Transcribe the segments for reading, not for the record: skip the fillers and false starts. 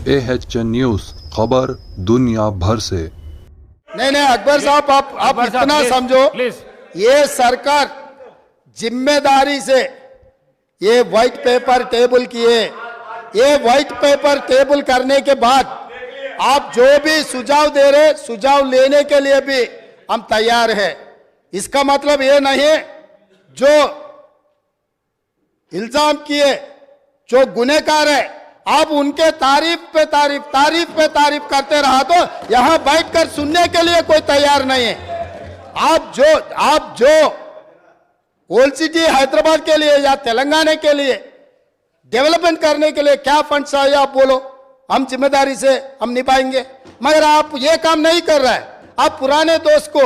AHN news, खबर दुनिया भर से। नहीं अकबर साहब आप इतना समझो, ये सरकार जिम्मेदारी से ये व्हाइट पेपर टेबल किए। ये व्हाइट पेपर टेबल करने के बाद आप जो भी सुझाव दे रहे, सुझाव लेने के लिए भी हम तैयार हैं। इसका मतलब ये नहीं है जो इल्जाम किए, जो गुनहगार है, आप उनके तारीफ पे तारीफ करते रहा तो यहां बैठकर सुनने के लिए कोई तैयार नहीं है। आप जो ओल्ड सिटी हैदराबाद के लिए या तेलंगाना के लिए डेवलपमेंट करने के लिए क्या फंड चाहिए आप बोलो, हम जिम्मेदारी से हम निभाएंगे। मगर आप ये काम नहीं कर रहा है। आप पुराने दोस्त को,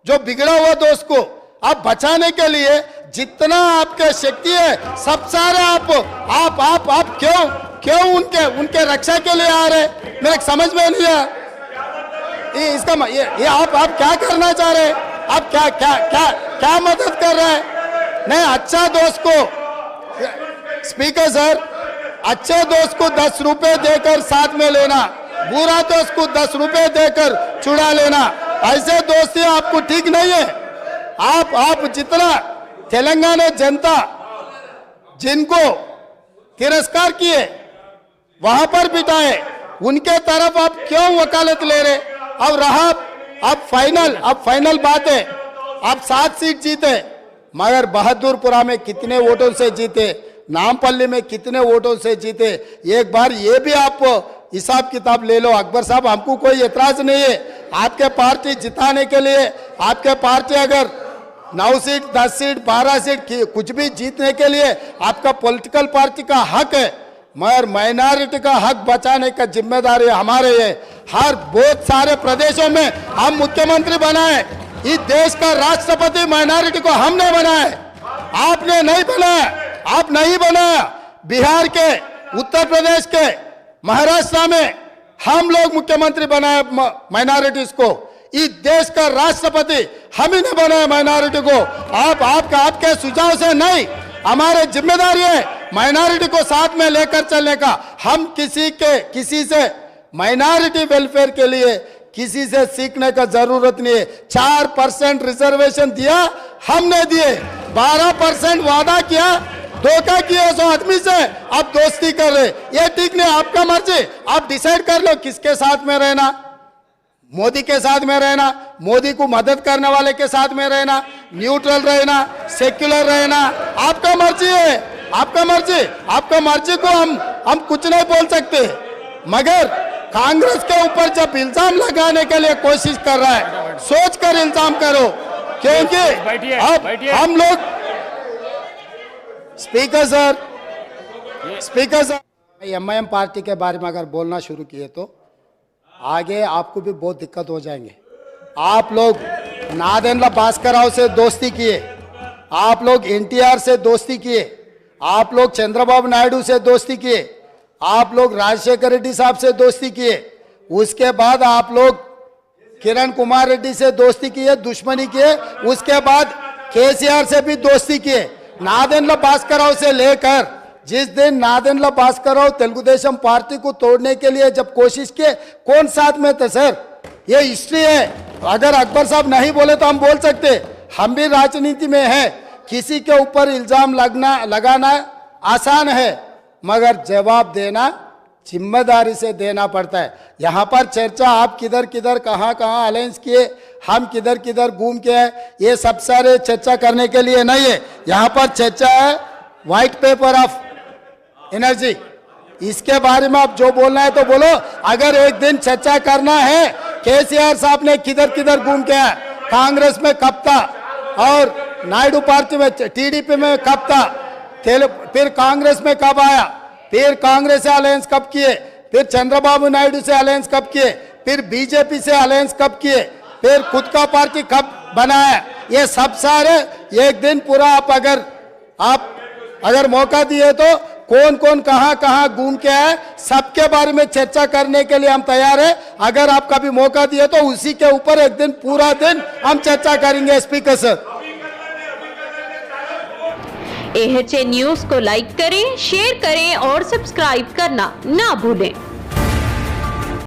जो बिगड़ा हुआ दोस्त को आप बचाने के लिए जितना आपके शक्ति है सब सारे आप क्यों उनके रक्षा के लिए आ रहे, मेरे समझ में नहीं आया। इसका ये आप क्या करना चाह रहे हैं? आप क्या मदद कर रहे हैं? नहीं, अच्छा दोस्त को, स्पीकर सर, अच्छे दोस्त को 10 रुपए देकर साथ में लेना, बुरा दोस्त को 10 रुपए देकर छुड़ा लेना, ऐसे दोस्ती आपको ठीक नहीं है। आप जितना तेलंगाना जनता जिनको तिरस्कार किए वहां पर बिठाए, उनके तरफ आप क्यों वकालत ले रहे? और रहा अब फाइनल बात है, आप 7 सीट जीते, मगर बहादुरपुरा में कितने वोटों से जीते, नामपल्ली में कितने वोटों से जीते, एक बार ये भी आप हिसाब किताब ले लो। अकबर साहब, हमको कोई एतराज नहीं है आपके पार्टी जिताने के लिए। आपके पार्टी अगर 9 सीट 10 सीट 12 सीट कुछ भी जीतने के लिए आपका पॉलिटिकल पार्टी का हक है, मगर माइनॉरिटी का हक बचाने का जिम्मेदारी हमारे है। हर बहुत सारे प्रदेशों में हम मुख्यमंत्री बनाए, इस देश का राष्ट्रपति माइनॉरिटी को हमने बनाया, आपने नहीं बनाया। आप नहीं बनाया। बिहार के, उत्तर प्रदेश के, महाराष्ट्र में हम लोग मुख्यमंत्री बनाए माइनॉरिटीज को। इस देश का राष्ट्रपति हम ही ने बनाया माइनॉरिटी को। आपके सुझाव से नहीं, हमारे जिम्मेदारी है माइनॉरिटी को साथ में लेकर चलने का। हम किसी से माइनॉरिटी वेलफेयर के लिए किसी से सीखने का जरूरत नहीं है। 4% रिजर्वेशन दिया हमने दिए, 12% वादा किया, धोखा किया 100 आदमी से, आप दोस्ती कर रहे, ये ठीक नहीं। आपका मर्जी, आप डिसाइड कर लो किसके साथ में रहना। मोदी के साथ में रहना, मोदी को मदद करने वाले के साथ में रहना, न्यूट्रल रहना, सेक्युलर रहना, आपका मर्जी है, आपका मर्जी को हम कुछ नहीं बोल सकते। मगर कांग्रेस के ऊपर जब इल्जाम लगाने के लिए कोशिश कर रहा है, सोच कर इल्जाम करो, क्योंकि अब हम लोग स्पीकर सर MIM पार्टी के बारे में अगर बोलना शुरू किए तो आगे आपको भी बहुत दिक्कत हो जाएंगे। आप लोग नादेंद्र भास्कर राव से दोस्ती किए, आप लोग NTR से दोस्ती किए, आप लोग चंद्रबाबू नायडू से दोस्ती किए, आप लोग राजशेखर रेड्डी साहब से दोस्ती किए, उसके बाद आप लोग किरण कुमार रेड्डी से दोस्ती किए, दुश्मनी किए, उसके बाद KCR से भी दोस्ती किए। नादेंद्र भास्कर राव से लेकर जिस दिन नादेंद्र भास्कर राव तेलुगु देशम पार्टी को तोड़ने के लिए जब कोशिश किए, कौन साथ में थे सर? ये हिस्ट्री है। अगर अकबर साहब नहीं बोले तो हम बोल सकते, हम भी राजनीति में हैं। किसी के ऊपर इल्जाम लगाना आसान है, मगर जवाब देना जिम्मेदारी से देना पड़ता है। यहाँ पर चर्चा आप किधर कहाँ अलायंस किए, हम किधर घूम के आए, ये सब सारे चर्चा करने के लिए नहीं है। यहाँ पर चर्चा है व्हाइट पेपर ऑफ एनर्जी, इसके बारे में आप जो बोलना है तो बोलो। अगर एक दिन चर्चा करना है KCR साहब ने किधर घूम के आया, कांग्रेस में कब था और नायडू पार्टी में TDP में कब था, फिर कांग्रेस में कब आया, फिर कांग्रेस से अलायंस कब किए, फिर चंद्रबाबू नायडू से अलायंस कब किए, फिर BJP से अलायंस कब किए, फिर खुद का पार्टी कब बनाया, ये सब सारे एक दिन पूरा आप अगर मौका दिए तो कौन कहाँ घूम के आए, सबके बारे में चर्चा करने के लिए हम तैयार है। अगर आप कभी मौका दिए तो उसी के ऊपर एक दिन पूरा दिन हम चर्चा करेंगे। स्पीकर सर, AHN न्यूज को लाइक करें, शेयर करें और सब्सक्राइब करना ना भूलें।